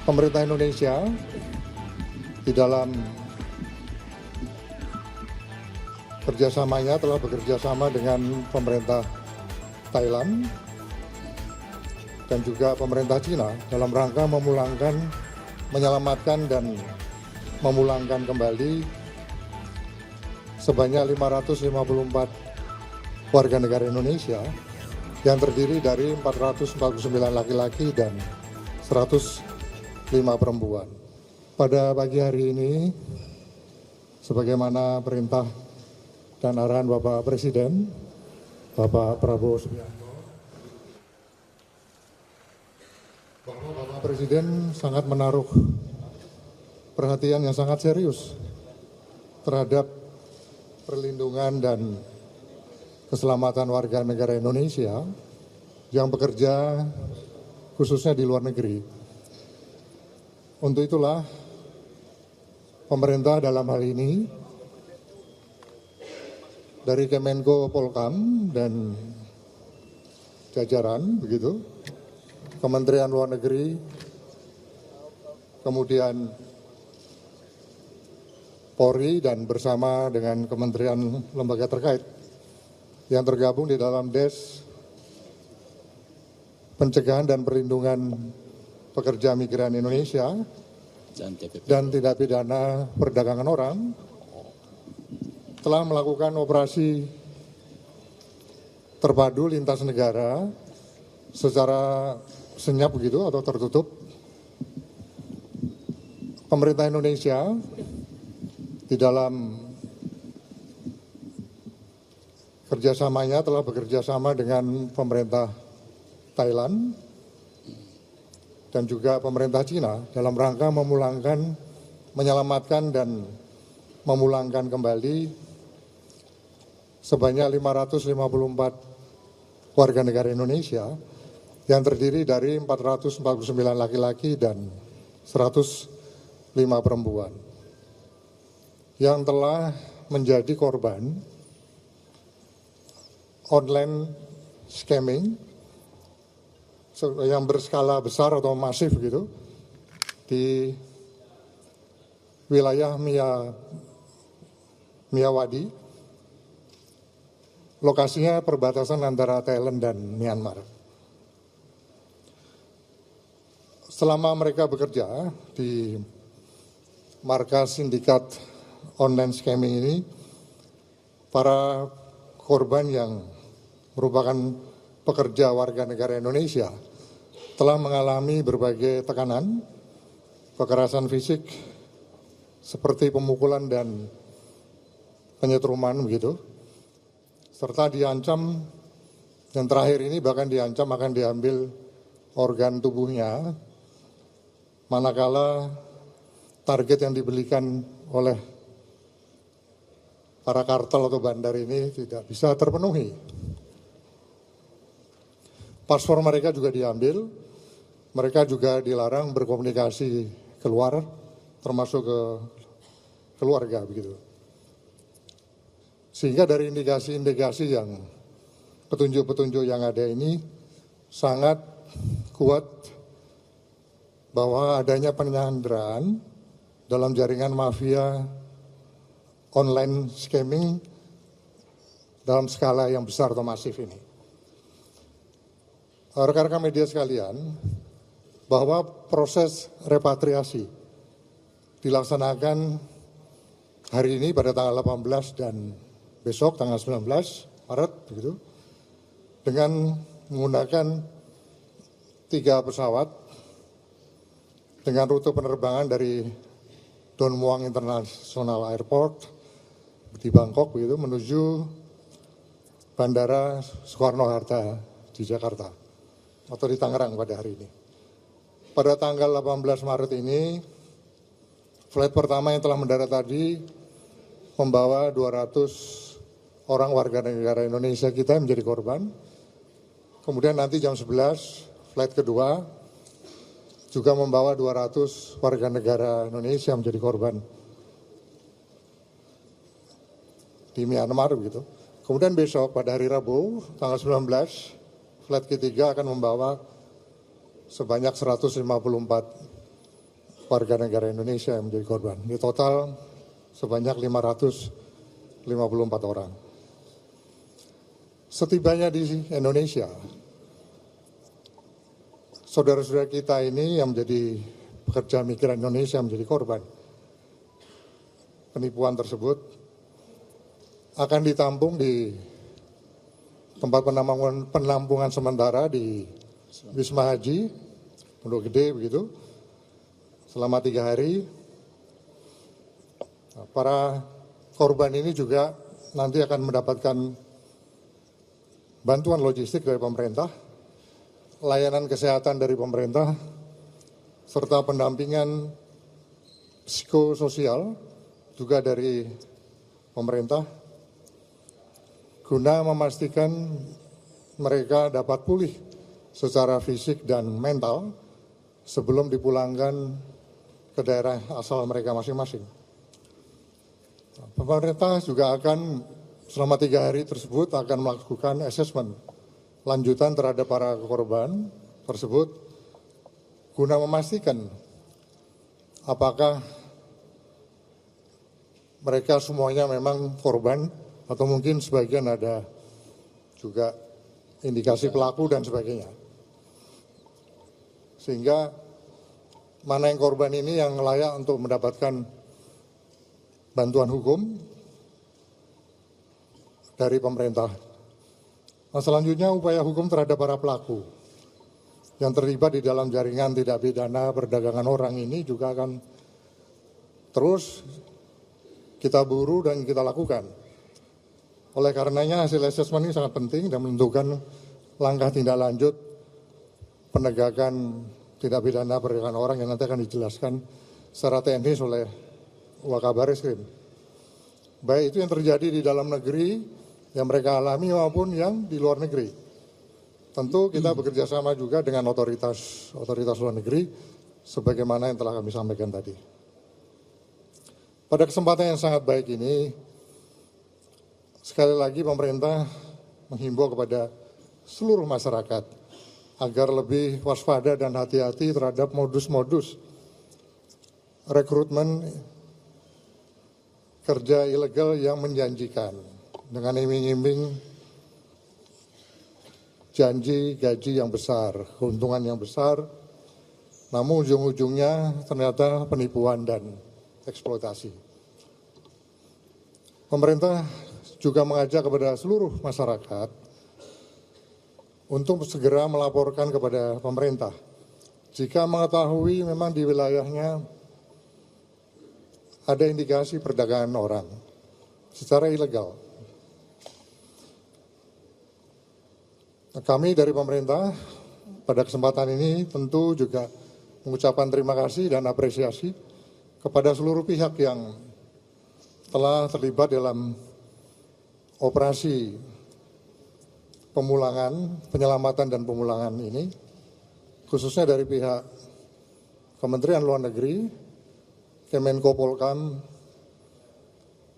pemerintah Indonesia di dalam kerjasamanya telah bekerjasama dengan pemerintah Thailand dan juga pemerintah Cina dalam rangka menyelamatkan dan memulangkan kembali sebanyak 554 warga negara Indonesia yang terdiri dari 449 laki-laki dan 105 perempuan. Pada pagi hari ini, sebagaimana perintah dan arahan Bapak Presiden, Bapak Prabowo Subianto, bahwa Bapak Presiden sangat menaruh perhatian yang sangat serius terhadap perlindungan dan keselamatan warga negara Indonesia yang bekerja khususnya di luar negeri. Untuk itulah pemerintah dalam hal ini dari Kemenko Polhukam dan jajaran begitu, Kementerian Luar Negeri, kemudian Polri dan bersama dengan kementerian lembaga terkait yang tergabung di dalam Des Pencegahan dan Perlindungan Pekerja Migran Indonesia dan Tindak Pidana Perdagangan Orang telah melakukan operasi terpadu lintas negara secara senyap begitu atau tertutup. Pemerintah Indonesia di dalam kerjasamanya telah bekerjasama dengan pemerintah Thailand dan juga pemerintah Cina dalam rangka menyelamatkan dan memulangkan kembali sebanyak 554 warga negara Indonesia yang terdiri dari 449 laki-laki dan 105 perempuan yang telah menjadi korban online scamming yang berskala besar atau masif gitu di wilayah Miyawadi, lokasinya perbatasan antara Thailand dan Myanmar. Selama mereka bekerja di markas sindikat online scamming ini, para korban yang merupakan pekerja warga negara Indonesia telah mengalami berbagai tekanan, kekerasan fisik, seperti pemukulan dan penyetruman begitu, serta diancam, dan terakhir ini bahkan diancam akan diambil organ tubuhnya manakala target yang dibelikan oleh para kartel atau bandar ini tidak bisa terpenuhi. Paspor mereka juga diambil, mereka juga dilarang berkomunikasi keluar, termasuk ke keluarga begitu. Sehingga dari indikasi-indikasi yang petunjuk-petunjuk yang ada ini sangat kuat bahwa adanya penyanderaan dalam jaringan mafia online scamming dalam skala yang besar atau masif ini. Rekan-rekan media sekalian, bahwa proses repatriasi dilaksanakan hari ini pada tanggal 18 dan besok tanggal 19 Maret begitu, dengan menggunakan 3 pesawat dengan rute penerbangan dari Don Muang International Airport di Bangkok begitu menuju Bandara Soekarno-Hatta di Jakarta atau di Tangerang pada hari ini. Pada tanggal 18 Maret ini, flight pertama yang telah mendarat tadi membawa 200 orang warga negara Indonesia kita menjadi korban. Kemudian nanti jam 11, flight kedua juga membawa 200 warga negara Indonesia menjadi korban di Myanmar begitu. Kemudian besok pada hari Rabu tanggal 19, flight ketiga akan membawa sebanyak 154 warga negara Indonesia yang menjadi korban. Di total sebanyak 554 orang. Setibanya di Indonesia, saudara-saudara kita ini yang menjadi pekerja migran Indonesia menjadi korban penipuan tersebut akan ditampung di tempat penampungan sementara di Wisma Haji Pondok Gede begitu selama 3 hari. Para korban ini juga nanti akan mendapatkan bantuan logistik dari pemerintah, layanan kesehatan dari pemerintah, serta pendampingan psikososial juga dari pemerintah, guna memastikan mereka dapat pulih secara fisik dan mental sebelum dipulangkan ke daerah asal mereka masing-masing. Pemerintah juga akan selama 3 hari tersebut akan melakukan asesmen lanjutan terhadap para korban tersebut guna memastikan apakah mereka semuanya memang korban atau mungkin sebagian ada juga indikasi pelaku dan sebagainya. Sehingga mana yang korban ini yang layak untuk mendapatkan bantuan hukum dari pemerintah. Nah, selanjutnya upaya hukum terhadap para pelaku yang terlibat di dalam jaringan tindak pidana perdagangan orang ini juga akan terus kita buru dan kita lakukan. Oleh karenanya hasil asesmen ini sangat penting dan menentukan langkah tindak lanjut penegakan tindak pidana perdagangan orang yang nanti akan dijelaskan secara teknis oleh Wakabariskim. Baik itu yang terjadi di dalam negeri yang mereka alami maupun yang di luar negeri. Tentu kita bekerja sama juga dengan otoritas luar negeri sebagaimana yang telah kami sampaikan tadi. Pada kesempatan yang sangat baik ini, sekali lagi pemerintah menghimbau kepada seluruh masyarakat agar lebih waspada dan hati-hati terhadap modus-modus rekrutmen kerja ilegal yang menjanjikan dengan iming-iming janji gaji yang besar, keuntungan yang besar, namun ujung-ujungnya ternyata penipuan dan eksploitasi. Pemerintah juga mengajak kepada seluruh masyarakat untuk segera melaporkan kepada pemerintah jika mengetahui memang di wilayahnya ada indikasi perdagangan orang secara ilegal. Kami dari pemerintah pada kesempatan ini tentu juga mengucapkan terima kasih dan apresiasi kepada seluruh pihak yang telah terlibat dalam operasi penyelamatan dan pemulangan ini, khususnya dari pihak Kementerian Luar Negeri, Kemenko Polkam,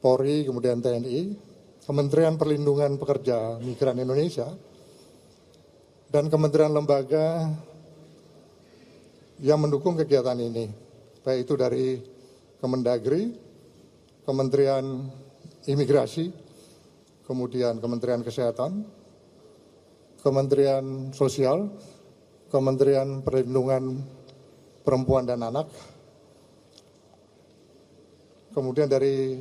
Polri, kemudian TNI, Kementerian Perlindungan Pekerja Migran Indonesia, dan kementerian lembaga yang mendukung kegiatan ini, baik itu dari Kemendagri, Kementerian Imigrasi, kemudian Kementerian Kesehatan, Kementerian Sosial, Kementerian Perlindungan Perempuan dan Anak, kemudian dari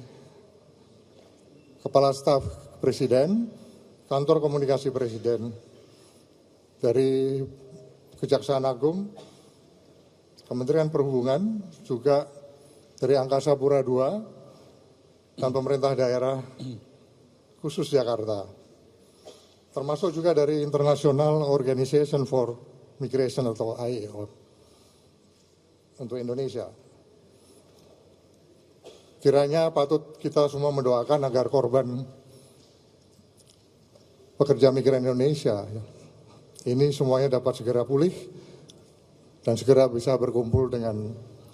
Kepala Staf Presiden, Kantor Komunikasi Presiden, dari Kejaksaan Agung, Kementerian Perhubungan, juga dari Angkasa Pura II, dan pemerintah daerah khusus Jakarta. Termasuk juga dari International Organization for Migration atau IAO untuk Indonesia. Kiranya patut kita semua mendoakan agar korban pekerja migran Indonesia ini semuanya dapat segera pulih dan segera bisa berkumpul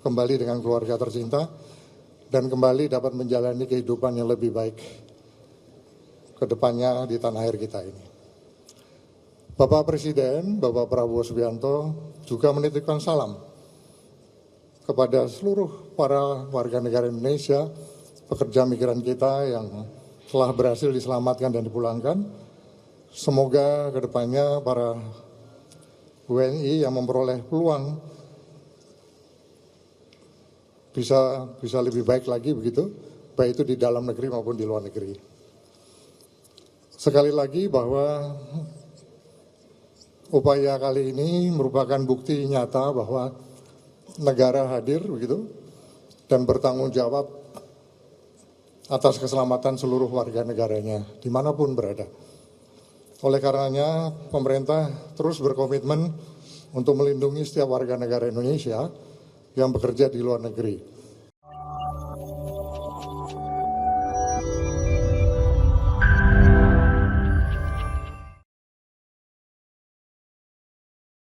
kembali dengan keluarga tercinta dan kembali dapat menjalani kehidupan yang lebih baik ke depannya di tanah air kita ini. Bapak Presiden, Bapak Prabowo Subianto juga menitipkan salam kepada seluruh para warga negara Indonesia, pekerja migran kita yang telah berhasil diselamatkan dan dipulangkan. Semoga kedepannya para WNI yang memperoleh peluang bisa lebih baik lagi begitu, baik itu di dalam negeri maupun di luar negeri. Sekali lagi bahwa upaya kali ini merupakan bukti nyata bahwa negara hadir begitu dan bertanggung jawab atas keselamatan seluruh warga negaranya dimanapun berada. Oleh karenanya pemerintah terus berkomitmen untuk melindungi setiap warga negara Indonesia yang bekerja di luar negeri.